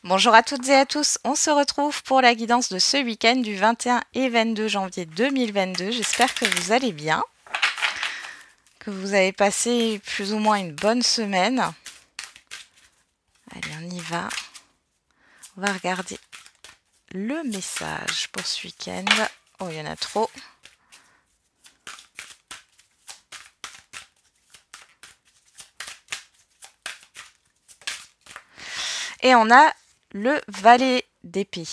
Bonjour à toutes et à tous, on se retrouve pour la guidance de ce week-end du 21 et 22 janvier 2022. J'espère que vous allez bien, que vous avez passé plus ou moins une bonne semaine. Allez, on y va. On va regarder le message pour ce week-end. Oh, il y en a trop. Et on a le valet d'épée.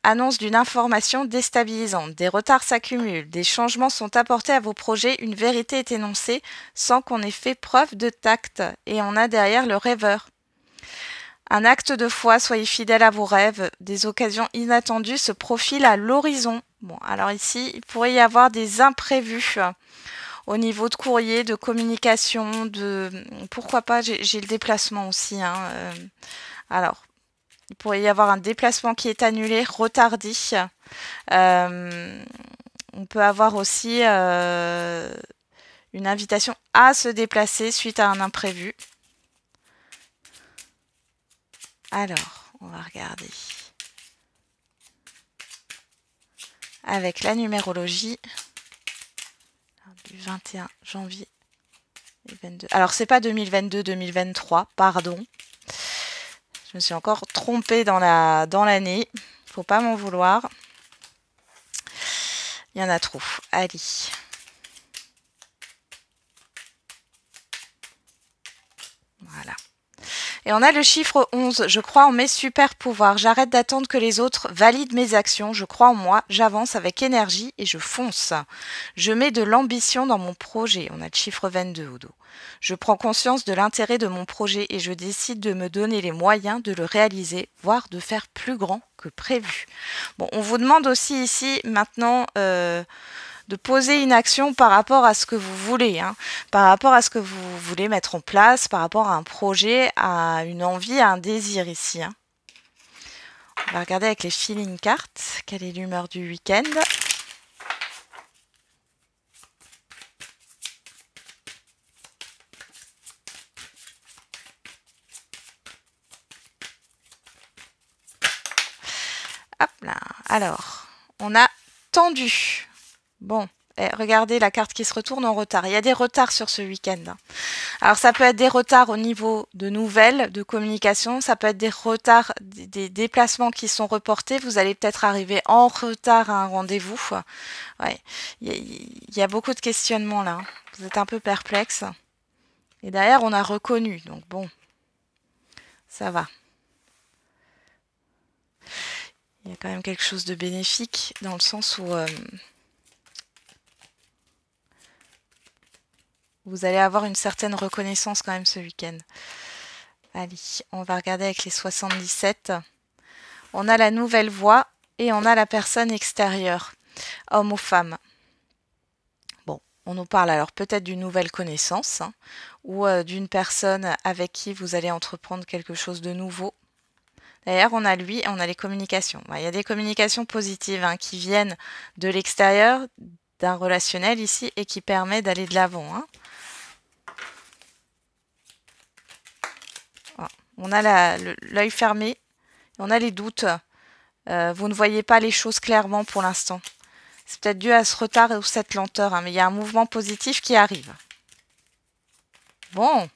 Annonce d'une information déstabilisante. Des retards s'accumulent. Des changements sont apportés à vos projets. Une vérité est énoncée sans qu'on ait fait preuve de tact. Et on a derrière le rêveur. Un acte de foi, soyez fidèles à vos rêves. Des occasions inattendues se profilent à l'horizon. Bon, alors ici, il pourrait y avoir des imprévus au niveau de courrier, de communication, de... Pourquoi pas, j'ai le déplacement aussi. Alors, il pourrait y avoir un déplacement qui est annulé, retardé. On peut avoir aussi une invitation à se déplacer suite à un imprévu. Alors, on va regarder. Avec la numérologie du 21 janvier 2022. Alors, c'est pas 2022-2023, pardon. Je me suis encore trompée dans l'année. Faut pas m'en vouloir. Il y en a trop. Allez. Voilà. Et on a le chiffre 11. Je crois en mes super pouvoirs. J'arrête d'attendre que les autres valident mes actions. Je crois en moi. J'avance avec énergie et je fonce. Je mets de l'ambition dans mon projet. On a le chiffre 22 au dos. Je prends conscience de l'intérêt de mon projet et je décide de me donner les moyens de le réaliser, voire de faire plus grand que prévu. Bon, on vous demande aussi ici maintenant de poser une action par rapport à ce que vous voulez, par rapport à ce que vous voulez mettre en place, par rapport à un projet, à une envie, à un désir ici. On va regarder avec les feeling cards, quelle est l'humeur du week-end. Hop là, alors, on a tendu. Bon, regardez la carte qui se retourne en retard. Il y a des retards sur ce week-end. Alors ça peut être des retards au niveau de nouvelles, de communication, ça peut être des retards, des déplacements qui sont reportés. Vous allez peut-être arriver en retard à un rendez-vous. Ouais, il y a beaucoup de questionnements là. Vous êtes un peu perplexe. Et derrière, on a reconnu. Donc bon, ça va. Il y a quand même quelque chose de bénéfique dans le sens où vous allez avoir une certaine reconnaissance quand même ce week-end. Allez, on va regarder avec les 77. On a la nouvelle voix et on a la personne extérieure, homme ou femme. Bon, on nous parle alors peut-être d'une nouvelle connaissance ou d'une personne avec qui vous allez entreprendre quelque chose de nouveau. D'ailleurs, on a lui et on a les communications. Il y a des communications positives qui viennent de l'extérieur, d'un relationnel ici, et qui permet d'aller de l'avant. Voilà. On a l'œil fermé, on a les doutes. Vous ne voyez pas les choses clairement pour l'instant. C'est peut-être dû à ce retard ou cette lenteur, mais il y a un mouvement positif qui arrive. Bon.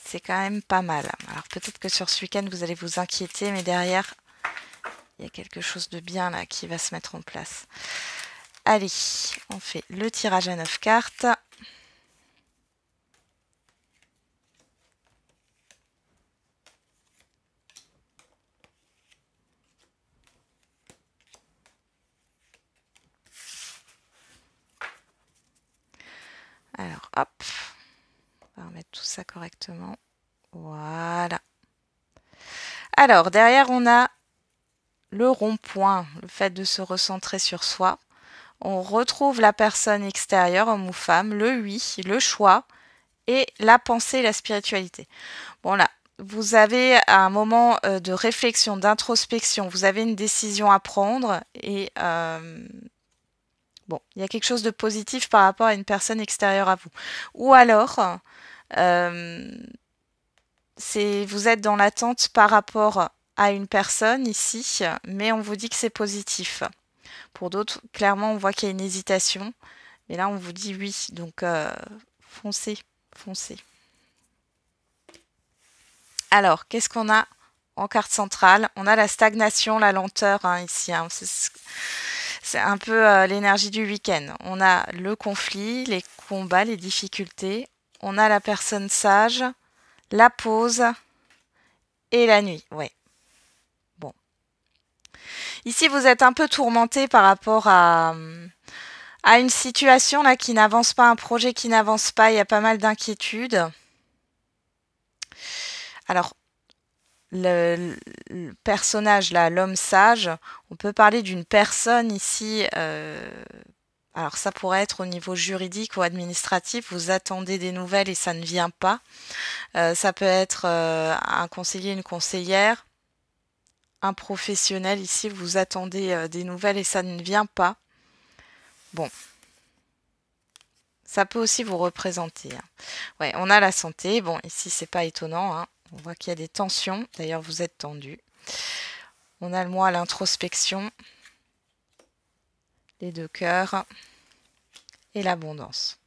C'est quand même pas mal. Alors peut-être que sur ce week-end, vous allez vous inquiéter, mais derrière, il y a quelque chose de bien là qui va se mettre en place. Allez, on fait le tirage à 9 cartes. Alors, hop, on va remettre tout ça correctement. Voilà. Alors, derrière, on a le rond-point, le fait de se recentrer sur soi. On retrouve la personne extérieure, homme ou femme, le oui, le choix et la pensée, la spiritualité. Bon là, vous avez un moment de réflexion, d'introspection, vous avez une décision à prendre et bon, il y a quelque chose de positif par rapport à une personne extérieure à vous. Ou alors, vous êtes dans l'attente par rapport à une personne ici, mais on vous dit que c'est positif. Pour d'autres, clairement, on voit qu'il y a une hésitation. Mais là, on vous dit oui. Donc, foncez, foncez. Alors, qu'est-ce qu'on a en carte centrale? On a la stagnation, la lenteur hein, ici. Hein. C'est un peu l'énergie du week-end. On a le conflit, les combats, les difficultés. On a la personne sage, la pause et la nuit. Ouais. Bon. Ici, vous êtes un peu tourmenté par rapport à une situation là qui n'avance pas, un projet qui n'avance pas. Il y a pas mal d'inquiétudes. Alors, le personnage là, l'homme sage, on peut parler d'une personne ici. Alors ça pourrait être au niveau juridique ou administratif, vous attendez des nouvelles et ça ne vient pas. Ça peut être un conseiller, une conseillère, un professionnel ici, vous attendez des nouvelles et ça ne vient pas. Bon, ça peut aussi vous représenter. Hein. Ouais, on a la santé, bon ici c'est pas étonnant, hein. On voit qu'il y a des tensions, d'ailleurs vous êtes tendu. On a le mois à l'introspection, les deux cœurs et l'abondance.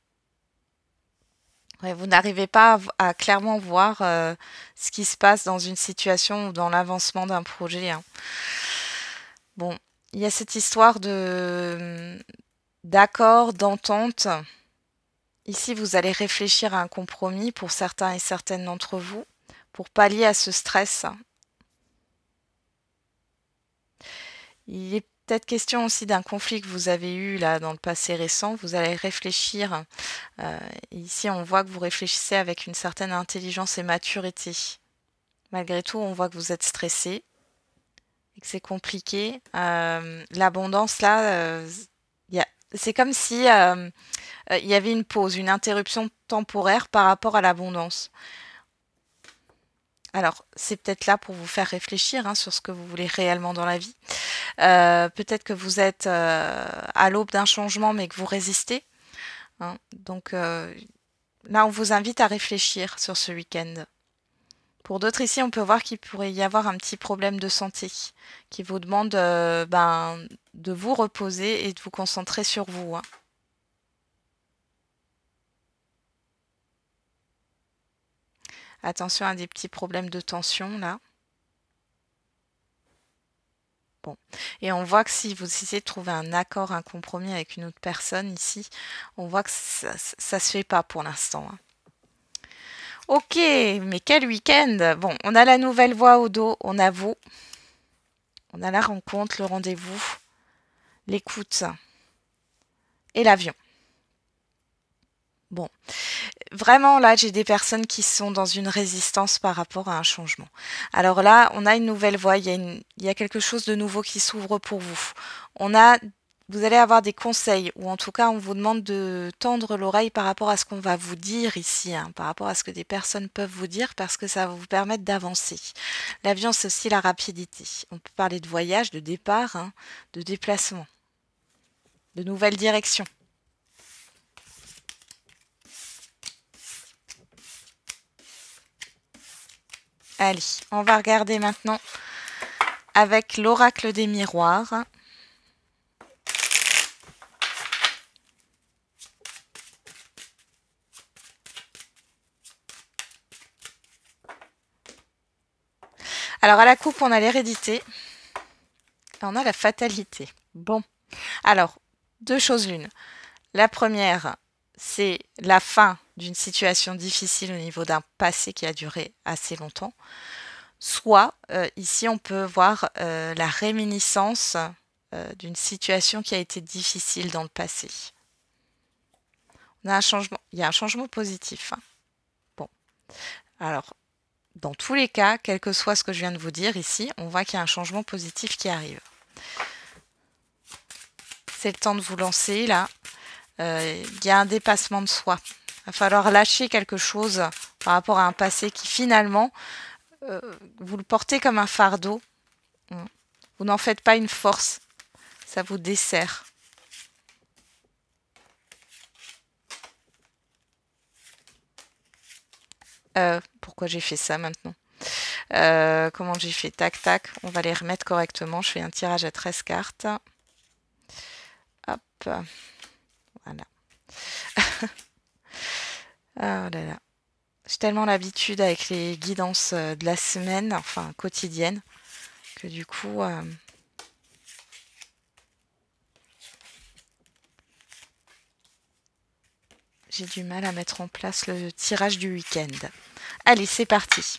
Ouais, vous n'arrivez pas à clairement voir ce qui se passe dans une situation ou dans l'avancement d'un projet. Hein. Bon, il y a cette histoire d'accord, d'entente. Ici, vous allez réfléchir à un compromis pour certains et certaines d'entre vous pour pallier à ce stress. Il est peut-être question aussi d'un conflit que vous avez eu là dans le passé récent. Vous allez réfléchir. Ici, on voit que vous réfléchissez avec une certaine intelligence et maturité. Malgré tout, on voit que vous êtes stressé et que c'est compliqué. L'abondance là, c'est comme si il y avait une pause, une interruption temporaire par rapport à l'abondance. Alors, c'est peut-être là pour vous faire réfléchir hein, sur ce que vous voulez réellement dans la vie. Peut-être que vous êtes à l'aube d'un changement, mais que vous résistez. Hein. Donc, là, on vous invite à réfléchir sur ce week-end. Pour d'autres ici, on peut voir qu'il pourrait y avoir un petit problème de santé qui vous demande de vous reposer et de vous concentrer sur vous. Hein. Attention à des petits problèmes de tension là. Bon. Et on voit que si vous essayez de trouver un accord, un compromis avec une autre personne ici, on voit que ça se fait pas pour l'instant. Hein. Ok, mais quel week-end! Bon, on a la nouvelle voix au dos, on a vous. On a la rencontre, le rendez-vous, l'écoute et l'avion. Bon, vraiment là, j'ai des personnes qui sont dans une résistance par rapport à un changement. Alors là, on a une nouvelle voie, il y a quelque chose de nouveau qui s'ouvre pour vous. Vous allez avoir des conseils, ou en tout cas, on vous demande de tendre l'oreille par rapport à ce qu'on va vous dire ici, hein, par rapport à ce que des personnes peuvent vous dire, parce que ça va vous permettre d'avancer. L'avion, c'est aussi la rapidité. On peut parler de voyage, de départ, hein, de déplacement, de nouvelles directions. Allez, on va regarder maintenant avec l'oracle des miroirs. Alors à la coupe, on a l'hérédité et on a la fatalité. Bon, alors, deux choses l'une. La première, c'est la fin d'une situation difficile au niveau d'un passé qui a duré assez longtemps. Soit, ici, on peut voir la réminiscence d'une situation qui a été difficile dans le passé. On a un changement, il y a un changement positif. Hein. Bon, alors, dans tous les cas, quel que soit ce que je viens de vous dire ici, on voit qu'il y a un changement positif qui arrive. C'est le temps de vous lancer, là. Il y a un dépassement de soi. Il va falloir lâcher quelque chose par rapport à un passé qui, finalement, vous le portez comme un fardeau. Vous n'en faites pas une force. Ça vous dessert. Pourquoi j'ai fait ça maintenant? Comment j'ai fait? Tac, tac. On va les remettre correctement. Je fais un tirage à 13 cartes. Hop. Voilà. Ah là là. J'ai tellement l'habitude avec les guidances de la semaine, enfin quotidienne, que du coup... j'ai du mal à mettre en place le tirage du week-end. Allez, c'est parti.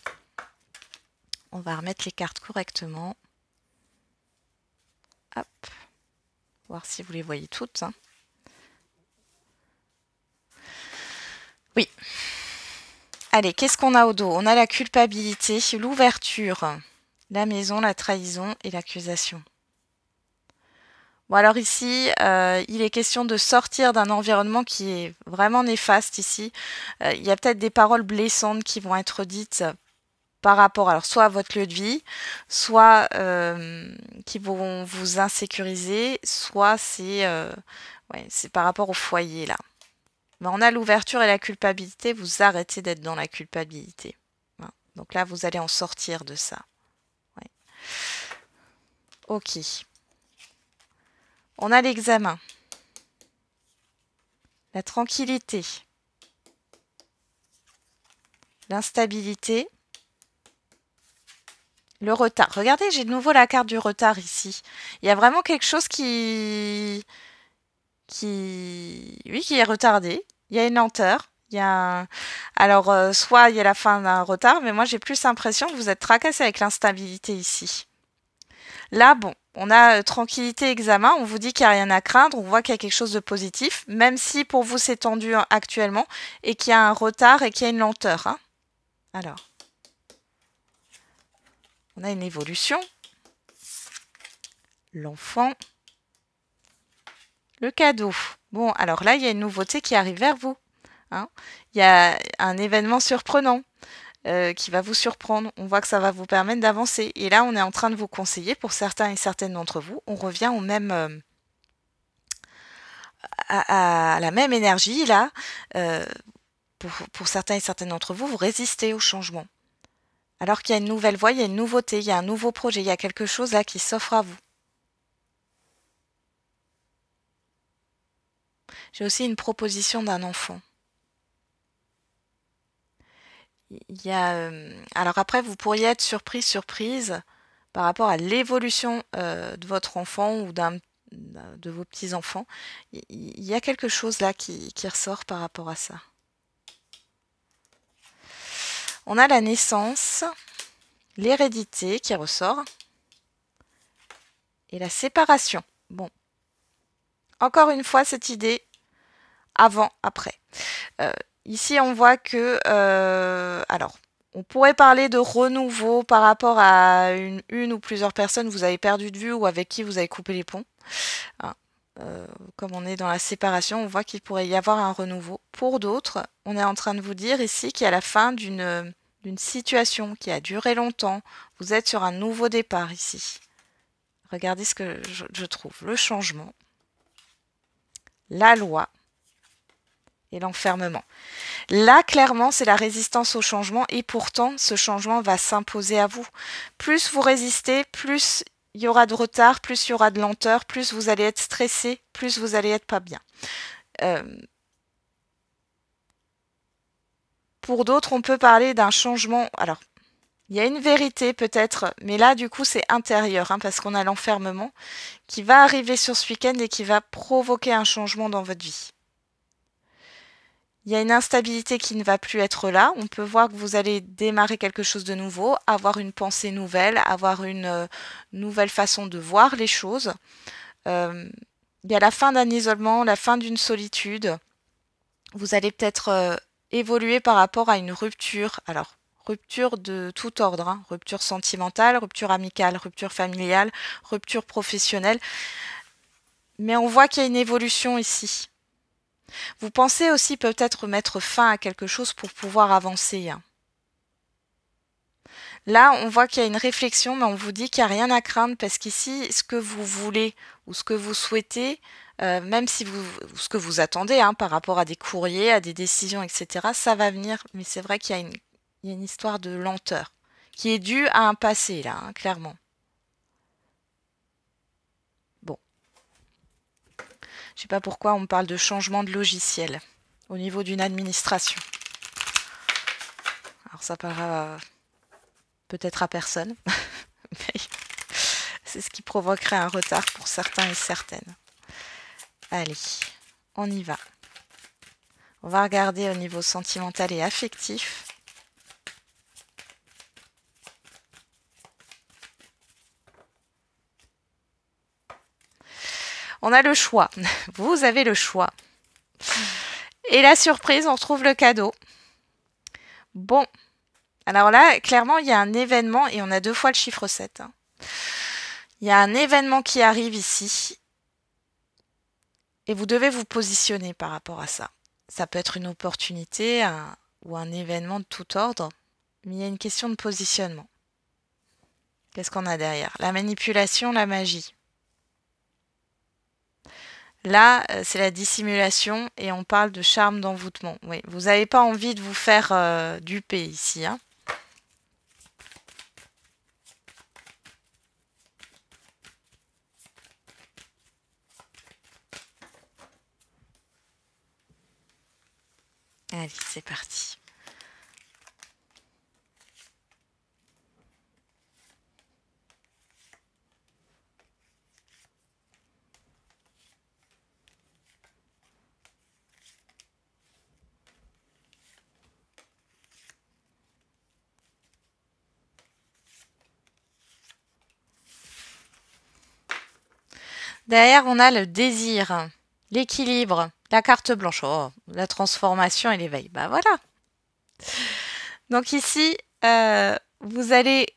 On va remettre les cartes correctement. Hop. Voir si vous les voyez toutes. Hein. Oui. Allez, qu'est-ce qu'on a au dos? On a la culpabilité, l'ouverture, la maison, la trahison et l'accusation. Bon, alors ici, il est question de sortir d'un environnement qui est vraiment néfaste ici. Il y a peut-être des paroles blessantes qui vont être dites par rapport, alors soit à votre lieu de vie, soit qui vont vous insécuriser, soit c'est par rapport au foyer là. Mais on a l'ouverture et la culpabilité, vous arrêtez d'être dans la culpabilité. Hein. Donc là, vous allez en sortir de ça. Ouais. Ok. On a l'examen, la tranquillité, l'instabilité, le retard. Regardez, j'ai de nouveau la carte du retard ici. Il y a vraiment quelque chose qui est retardé. Il y a une lenteur. Alors, soit il y a la fin d'un retard, mais moi j'ai plus l'impression que vous êtes tracassé avec l'instabilité ici. Là, bon, on a tranquillité, examen, on vous dit qu'il n'y a rien à craindre, on voit qu'il y a quelque chose de positif, même si pour vous c'est tendu actuellement, et qu'il y a un retard et qu'il y a une lenteur. Hein. Alors, on a une évolution. L'enfant. Le cadeau. Bon, alors là, il y a une nouveauté qui arrive vers vous. Hein. Il y a un événement surprenant. Qui va vous surprendre. On voit que ça va vous permettre d'avancer. Et là, on est en train de vous conseiller, pour certains et certaines d'entre vous, on revient au même, à la même énergie, là. Pour certains et certaines d'entre vous, vous résistez au changement. Alors qu'il y a une nouvelle voie, il y a une nouveauté, il y a un nouveau projet, il y a quelque chose là qui s'offre à vous. J'ai aussi une proposition d'un enfant. Il y a, alors après, vous pourriez être surprise par rapport à l'évolution de votre enfant ou de vos petits-enfants. Il y a quelque chose là qui ressort par rapport à ça. On a la naissance, l'hérédité qui ressort et la séparation. Bon, encore une fois, cette idée avant, après. Ici, on voit que, alors, on pourrait parler de renouveau par rapport à une ou plusieurs personnes que vous avez perdu de vue ou avec qui vous avez coupé les ponts. Hein. Comme on est dans la séparation, on voit qu'il pourrait y avoir un renouveau. Pour d'autres, on est en train de vous dire ici qu'il y a la fin d'une situation qui a duré longtemps. Vous êtes sur un nouveau départ ici. Regardez ce que je trouve. Le changement, la loi et l'enfermement. Là, clairement, c'est la résistance au changement et pourtant, ce changement va s'imposer à vous. Plus vous résistez, plus il y aura de retard, plus il y aura de lenteur, plus vous allez être stressé, plus vous allez être pas bien. Pour d'autres, on peut parler d'un changement. Alors, il y a une vérité peut-être, mais là, du coup, c'est intérieur, hein, parce qu'on a l'enfermement qui va arriver sur ce week-end et qui va provoquer un changement dans votre vie. Il y a une instabilité qui ne va plus être là. On peut voir que vous allez démarrer quelque chose de nouveau, avoir une pensée nouvelle, avoir une nouvelle façon de voir les choses. Il y a la fin d'un isolement, la fin d'une solitude. Vous allez peut-être évoluer par rapport à une rupture. Alors, rupture de tout ordre. Hein. Rupture sentimentale, rupture amicale, rupture familiale, rupture professionnelle. Mais on voit qu'il y a une évolution ici. Vous pensez aussi peut-être mettre fin à quelque chose pour pouvoir avancer. Là, on voit qu'il y a une réflexion, mais on vous dit qu'il n'y a rien à craindre parce qu'ici, ce que vous voulez ou ce que vous souhaitez, même si ce que vous attendez hein, par rapport à des courriers, à des décisions, etc., ça va venir. Mais c'est vrai qu'il y a Il y a une histoire de lenteur qui est due à un passé, là, hein, clairement. Bon. Je sais pas pourquoi on parle de changement de logiciel au niveau d'une administration. Alors ça parlera peut-être à personne, mais c'est ce qui provoquerait un retard pour certains et certaines. Allez, on y va. On va regarder au niveau sentimental et affectif. On a le choix. Vous avez le choix. Et la surprise, on retrouve le cadeau. Bon. Alors là, clairement, il y a un événement et on a 2 fois le chiffre 7. Hein. Il y a un événement qui arrive ici. Et vous devez vous positionner par rapport à ça. Ça peut être une opportunité ou un événement de tout ordre. Mais il y a une question de positionnement. Qu'est-ce qu'on a derrière? La manipulation, la magie. Là, c'est la dissimulation et on parle de charme d'envoûtement. Oui, vous n'avez pas envie de vous faire duper ici. Hein. Allez, c'est parti. Derrière, on a le désir, l'équilibre, la carte blanche, oh, la transformation et l'éveil. Bah voilà. Donc ici, vous allez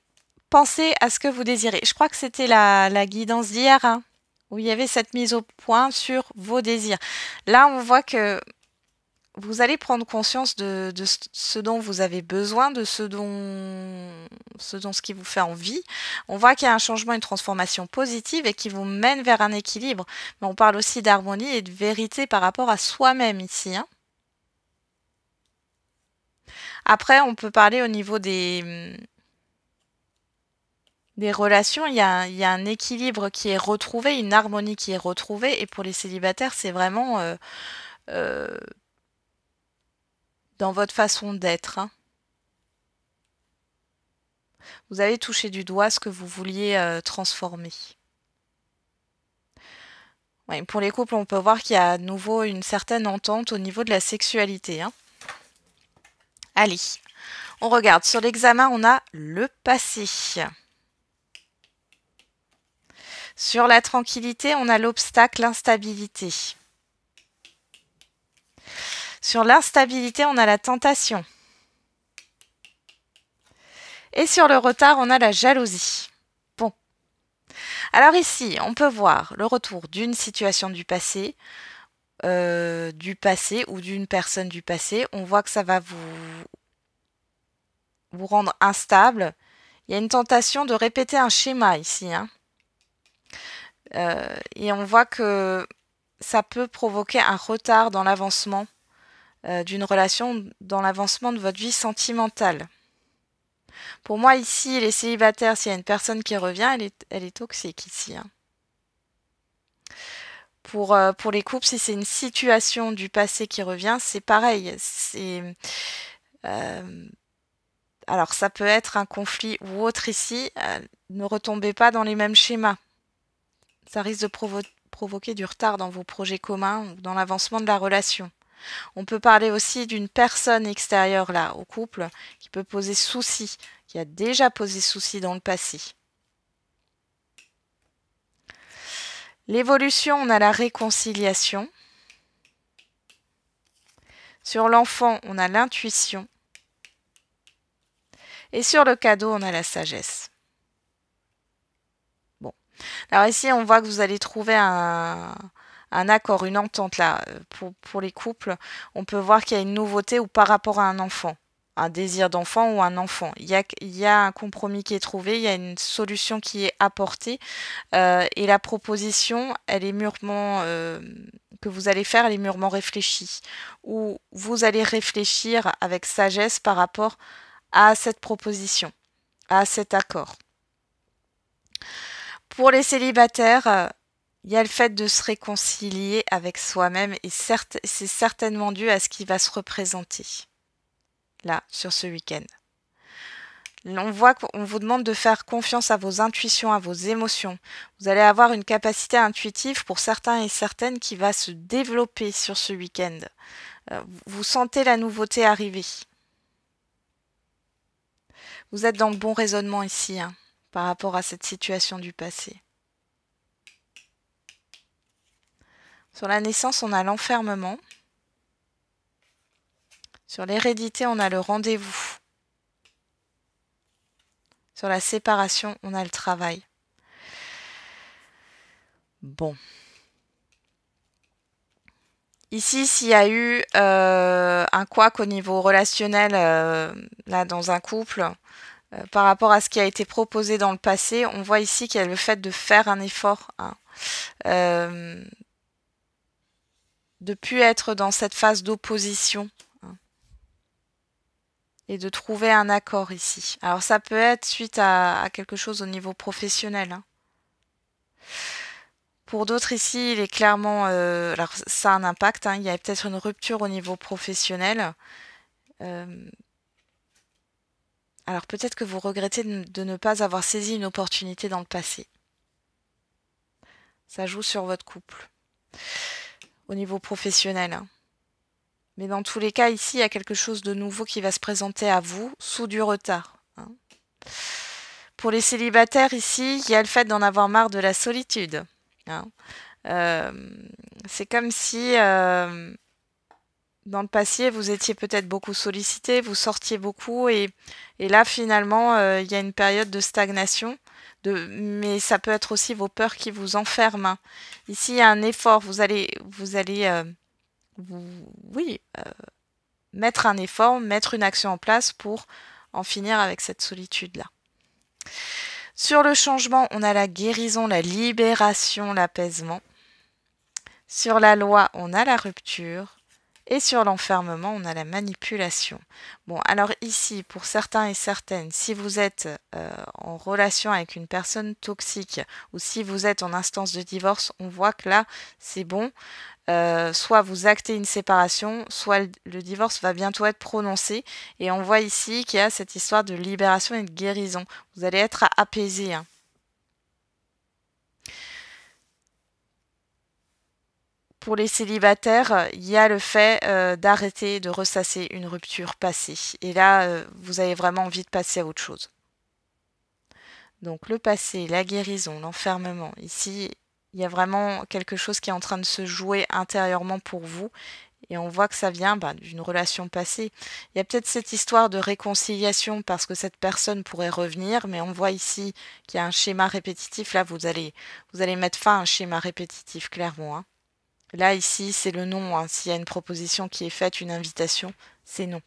penser à ce que vous désirez. Je crois que c'était la guidance d'hier, hein, où il y avait cette mise au point sur vos désirs. Là, on voit que vous allez prendre conscience de ce dont vous avez besoin, de ce qui vous fait envie. On voit qu'il y a un changement, une transformation positive et qui vous mène vers un équilibre. Mais on parle aussi d'harmonie et de vérité par rapport à soi-même ici. Hein. Après, on peut parler au niveau des relations. Il y a un équilibre qui est retrouvé, une harmonie qui est retrouvée. Et pour les célibataires, c'est vraiment dans votre façon d'être. Hein. Vous avez touché du doigt ce que vous vouliez transformer. Ouais, pour les couples, on peut voir qu'il y a à nouveau une certaine entente au niveau de la sexualité. Hein. Allez, on regarde. Sur l'examen, on a le passé. Sur la tranquillité, on a l'obstacle, l'instabilité. Sur l'instabilité, on a la tentation. Et sur le retard, on a la jalousie. Bon. Alors ici, on peut voir le retour d'une situation du passé ou d'une personne du passé. On voit que ça va vous rendre instable. Il y a une tentation de répéter un schéma ici. Hein. Et on voit que ça peut provoquer un retard dans l'avancement d'une relation, dans l'avancement de votre vie sentimentale. Pour moi, ici, les célibataires, s'il y a une personne qui revient, elle est toxique ici. Hein. Pour les couples, si c'est une situation du passé qui revient, c'est pareil. Alors, ça peut être un conflit ou autre ici. Ne retombez pas dans les mêmes schémas. Ça risque de provoquer du retard dans vos projets communs ou dans l'avancement de la relation. On peut parler aussi d'une personne extérieure là au couple qui peut poser souci, qui a déjà posé souci dans le passé. L'évolution, on a la réconciliation. Sur l'enfant, on a l'intuition. Et sur le cadeau, on a la sagesse. Bon. Alors ici, on voit que vous allez trouver un accord, une entente là. Pour les couples, on peut voir qu'il y a une nouveauté ou par rapport à un enfant. Un désir d'enfant ou un enfant. Il y a un compromis qui est trouvé, il y a une solution qui est apportée. Et la proposition, elle est mûrement... que vous allez faire, elle est mûrement réfléchie. Ou vous allez réfléchir avec sagesse par rapport à cette proposition, à cet accord. Pour les célibataires, il y a le fait de se réconcilier avec soi-même et c'est certainement dû à ce qui va se représenter là, sur ce week-end. On voit qu'on vous demande de faire confiance à vos intuitions, à vos émotions. Vous allez avoir une capacité intuitive pour certains et certaines qui va se développer sur ce week-end. Vous sentez la nouveauté arriver. Vous êtes dans le bon raisonnement ici, hein, par rapport à cette situation du passé. Sur la naissance, on a l'enfermement. Sur l'hérédité, on a le rendez-vous. Sur la séparation, on a le travail. Bon. Ici, s'il y a eu un couac au niveau relationnel, là, dans un couple, par rapport à ce qui a été proposé dans le passé, on voit ici qu'il y a le fait de faire un effort, hein, de plus être dans cette phase d'opposition, hein, et de trouver un accord ici. Alors ça peut être suite à quelque chose au niveau professionnel, hein. Pour d'autres ici, il est clairement... alors ça a un impact, hein, il y a peut-être une rupture au niveau professionnel. Alors peut-être que vous regrettez de ne pas avoir saisi une opportunité dans le passé. Ça joue sur votre couple. Au niveau professionnel, hein. Mais dans tous les cas, ici, il y a quelque chose de nouveau qui va se présenter à vous, sous du retard, hein. Pour les célibataires, ici, il y a le fait d'en avoir marre de la solitude, hein. C'est comme si, dans le passé, vous étiez peut-être beaucoup sollicité, vous sortiez beaucoup, et là, finalement, il y a une période de stagnation, mais ça peut être aussi vos peurs qui vous enferment, hein. Ici, il y a un effort, vous allez mettre un effort, mettre une action en place pour en finir avec cette solitude-là. Sur le changement, on a la guérison, la libération, l'apaisement. Sur la loi, on a la rupture. Et sur l'enfermement, on a la manipulation. Bon, alors ici, pour certains et certaines, si vous êtes en relation avec une personne toxique ou si vous êtes en instance de divorce, on voit que là, c'est bon. Soit vous actez une séparation, soit le divorce va bientôt être prononcé. Et on voit ici qu'il y a cette histoire de libération et de guérison. Vous allez être apaisé, hein. Pour les célibataires, il y a le fait d'arrêter de ressasser une rupture passée. Et là, vous avez vraiment envie de passer à autre chose. Donc le passé, la guérison, l'enfermement. Ici, il y a vraiment quelque chose qui est en train de se jouer intérieurement pour vous. Et on voit que ça vient d'une relation passée. Il y a peut-être cette histoire de réconciliation parce que cette personne pourrait revenir, mais on voit ici qu'il y a un schéma répétitif. Là, vous allez mettre fin à un schéma répétitif, clairement, hein. Là, ici, c'est le non, hein. S'il y a une proposition qui est faite, une invitation, c'est non.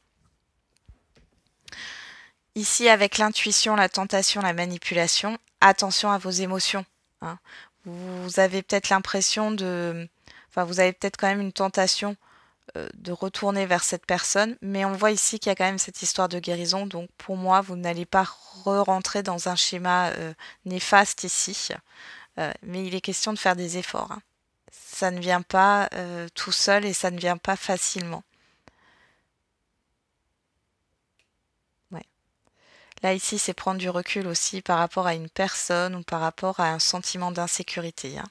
Ici, avec l'intuition, la tentation, la manipulation, attention à vos émotions, hein. Vous avez peut-être l'impression de... Enfin, vous avez peut-être quand même une tentation de retourner vers cette personne, mais on voit ici qu'il y a quand même cette histoire de guérison, donc pour moi, vous n'allez pas re-rentrer dans un schéma néfaste ici, mais il est question de faire des efforts, hein. Ça ne vient pas tout seul et ça ne vient pas facilement. Ouais. Là, ici, c'est prendre du recul aussi par rapport à une personne ou par rapport à un sentiment d'insécurité, hein.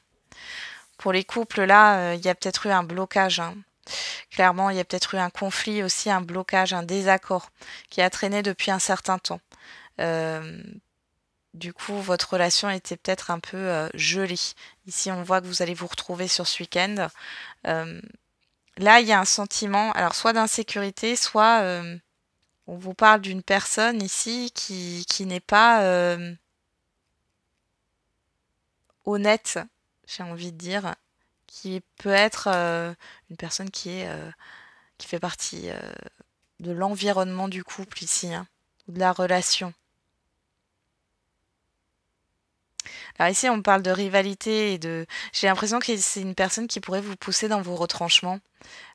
Pour les couples, là, il y a peut-être eu un blocage, hein. Clairement, il y a peut-être eu un conflit aussi, un blocage, un désaccord qui a traîné depuis un certain temps. Du coup, votre relation était peut-être un peu gelée. Ici, on voit que vous allez vous retrouver sur ce week-end. Là, il y a un sentiment, alors soit d'insécurité, soit on vous parle d'une personne ici qui n'est pas honnête, j'ai envie de dire, qui peut être une personne qui fait partie de l'environnement du couple ici, hein, ou de la relation. Alors ici, on parle de rivalité et de... J'ai l'impression que c'est une personne qui pourrait vous pousser dans vos retranchements.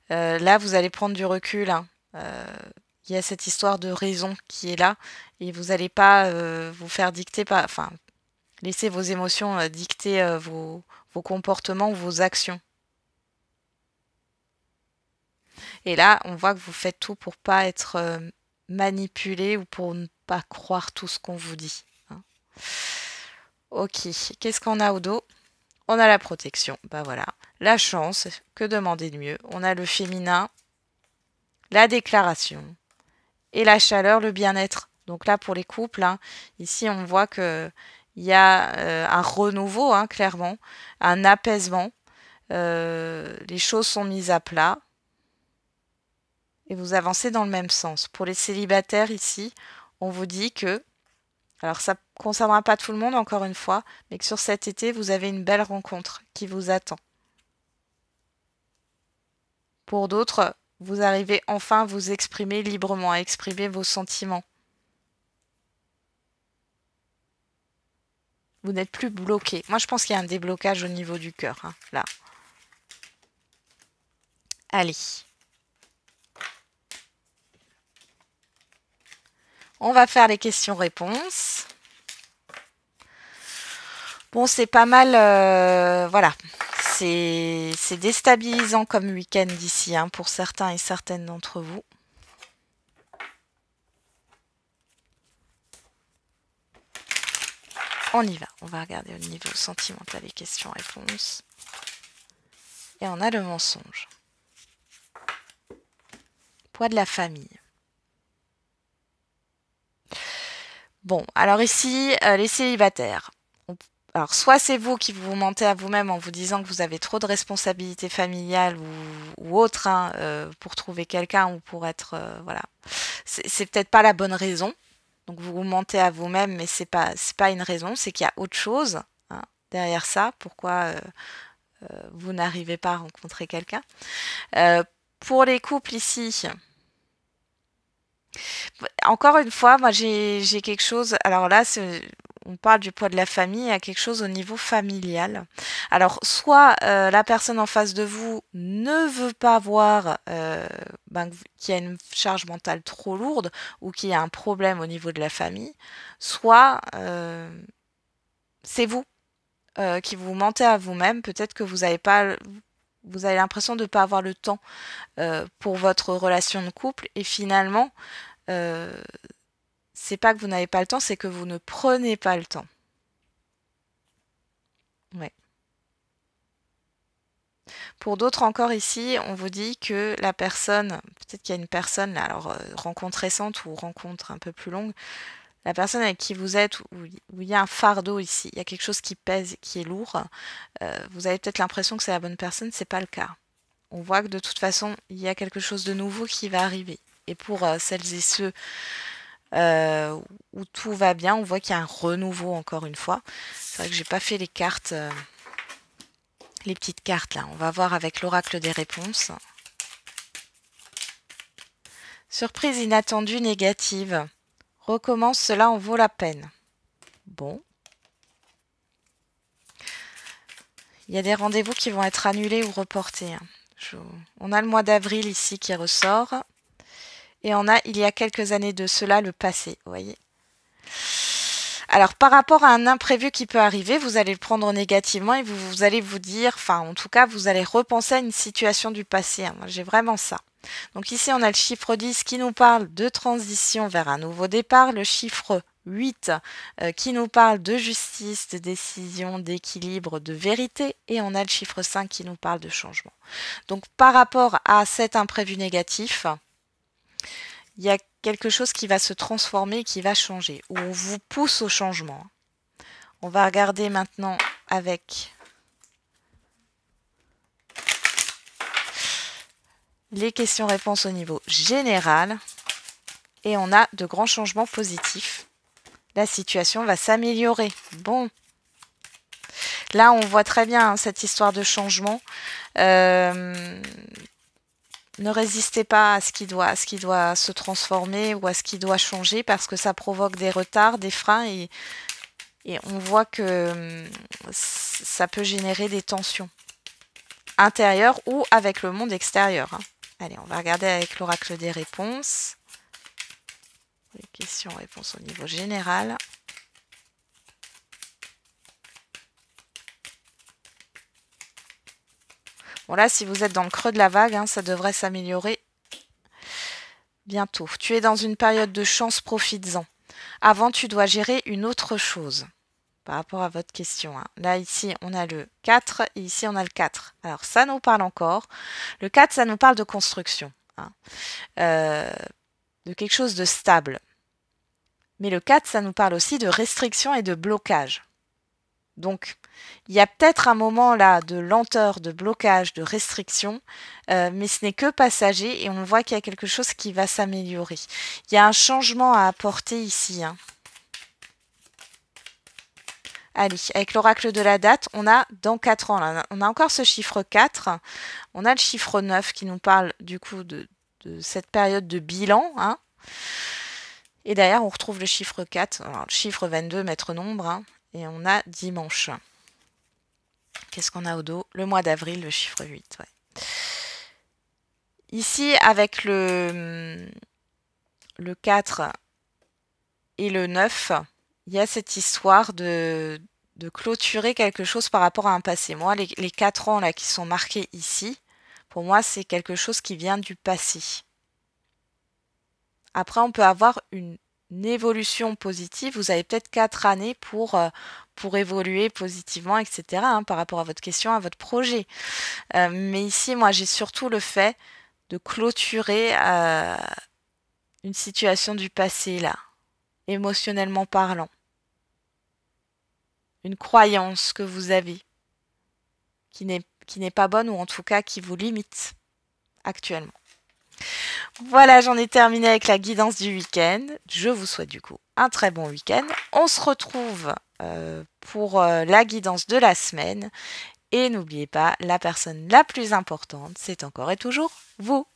Là, vous allez prendre du recul, hein. il y a cette histoire de raison qui est là et vous n'allez pas vous faire dicter par, enfin, laisser vos émotions dicter vos comportements ou vos actions. Et là, on voit que vous faites tout pour pas être manipulé ou pour ne pas croire tout ce qu'on vous dit. Hein. Ok, qu'est-ce qu'on a au dos? On a la protection, bah voilà. La chance, que demander de mieux? On a le féminin, la déclaration et la chaleur, le bien-être. Donc là, pour les couples, hein, ici, on voit que il y a un renouveau, hein, clairement, un apaisement. Les choses sont mises à plat et vous avancez dans le même sens. Pour les célibataires ici, on vous dit que, alors ça ne concernera pas tout le monde encore une fois, mais que sur cet été, vous avez une belle rencontre qui vous attend. Pour d'autres, vous arrivez enfin à vous exprimer librement, à exprimer vos sentiments. Vous n'êtes plus bloqué. Moi, je pense qu'il y a un déblocage au niveau du cœur, hein, là. Allez. On va faire les questions-réponses. Bon, c'est pas mal, voilà. C'est déstabilisant comme week-end ici, hein, pour certains et certaines d'entre vous. On y va. On va regarder au niveau sentimental les questions-réponses. Et on a le mensonge. Poids de la famille. Bon, alors ici, les célibataires. Alors, soit c'est vous qui vous mentez à vous-même en vous disant que vous avez trop de responsabilités familiales ou autres, hein, pour trouver quelqu'un ou pour être... voilà. C'est peut-être pas la bonne raison. Donc, vous vous mentez à vous-même, mais c'est pas une raison. C'est qu'il y a autre chose, hein, derrière ça. Pourquoi vous n'arrivez pas à rencontrer quelqu'un. Pour les couples ici... Encore une fois, moi j'ai quelque chose. Alors là, on parle du poids de la famille, il y a quelque chose au niveau familial. Alors, soit la personne en face de vous ne veut pas voir qu'il y a une charge mentale trop lourde ou qu'il y a un problème au niveau de la famille, soit c'est vous qui vous mentez à vous-même. Peut-être que vous avez l'impression de ne pas avoir le temps pour votre relation de couple et finalement c'est pas que vous n'avez pas le temps, c'est que vous ne prenez pas le temps. Ouais. Pour d'autres encore ici, on vous dit que la personne, peut-être qu'il y a une personne, là, alors rencontre récente ou rencontre un peu plus longue, la personne avec qui vous êtes, où il y a un fardeau ici, il y a quelque chose qui pèse, qui est lourd, vous avez peut-être l'impression que c'est la bonne personne, c'est pas le cas. On voit que de toute façon, il y a quelque chose de nouveau qui va arriver. Et pour celles et ceux où tout va bien, on voit qu'il y a un renouveau encore une fois. C'est vrai que j'ai pas fait les cartes, les petites cartes là. On va voir avec l'oracle des réponses. Surprise inattendue négative. Recommence, cela en vaut la peine. Bon. Il y a des rendez-vous qui vont être annulés ou reportés. On a le mois d'avril ici qui ressort. Et on a, il y a quelques années de cela, le passé, vous voyez. Alors, par rapport à un imprévu qui peut arriver, vous allez le prendre négativement et vous allez vous dire, enfin, en tout cas, vous allez repenser à une situation du passé. Hein. Moi, j'ai vraiment ça. Donc ici, on a le chiffre 10 qui nous parle de transition vers un nouveau départ, le chiffre 8 qui nous parle de justice, de décision, d'équilibre, de vérité, et on a le chiffre 5 qui nous parle de changement. Donc, par rapport à cet imprévu négatif, il y a quelque chose qui va se transformer, qui va changer, où on vous pousse au changement. On va regarder maintenant avec les questions-réponses au niveau général. Et on a de grands changements positifs. La situation va s'améliorer. Bon. Là, on voit très bien hein, cette histoire de changement. Ne résistez pas à ce qui doit se transformer ou à ce qui doit changer parce que ça provoque des retards, des freins et on voit que ça peut générer des tensions intérieures ou avec le monde extérieur. Hein. Allez, on va regarder avec l'oracle des réponses. Les questions-réponses au niveau général. Bon là, si vous êtes dans le creux de la vague, hein, ça devrait s'améliorer bientôt. Tu es dans une période de chance, profites-en. Avant, tu dois gérer une autre chose par rapport à votre question. Hein. Là, ici, on a le 4 et ici, on a le 4. Alors, ça nous parle encore. Le 4, ça nous parle de construction, hein. De quelque chose de stable. Mais le 4, ça nous parle aussi de restriction et de blocage. Donc, il y a peut-être un moment là de lenteur, de blocage, de restriction, mais ce n'est que passager et on voit qu'il y a quelque chose qui va s'améliorer. Il y a un changement à apporter ici. Hein. Allez, avec l'oracle de la date, on a dans 4 ans. Là, on a encore ce chiffre 4. On a le chiffre 9 qui nous parle du coup de cette période de bilan. Hein. Et derrière, on retrouve le chiffre 4. Alors, le chiffre 22, maître nombre. Hein. Et on a dimanche. Qu'est-ce qu'on a au dos? Le mois d'avril, le chiffre 8. Ouais. Ici, avec le 4 et le 9, il y a cette histoire de clôturer quelque chose par rapport à un passé. Moi, les 4 ans là, qui sont marqués ici, pour moi, c'est quelque chose qui vient du passé. Après, on peut avoir une évolution positive. Vous avez peut-être 4 années pour évoluer positivement, etc. Hein, par rapport à votre question, à votre projet. Mais ici, moi, j'ai surtout le fait de clôturer une situation du passé, là, émotionnellement parlant. Une croyance que vous avez qui n'est pas bonne ou en tout cas qui vous limite actuellement. Voilà, j'en ai terminé avec la guidance du week-end. Je vous souhaite du coup un très bon week-end. On se retrouve pour la guidance de la semaine. Et n'oubliez pas, la personne la plus importante, c'est encore et toujours vous.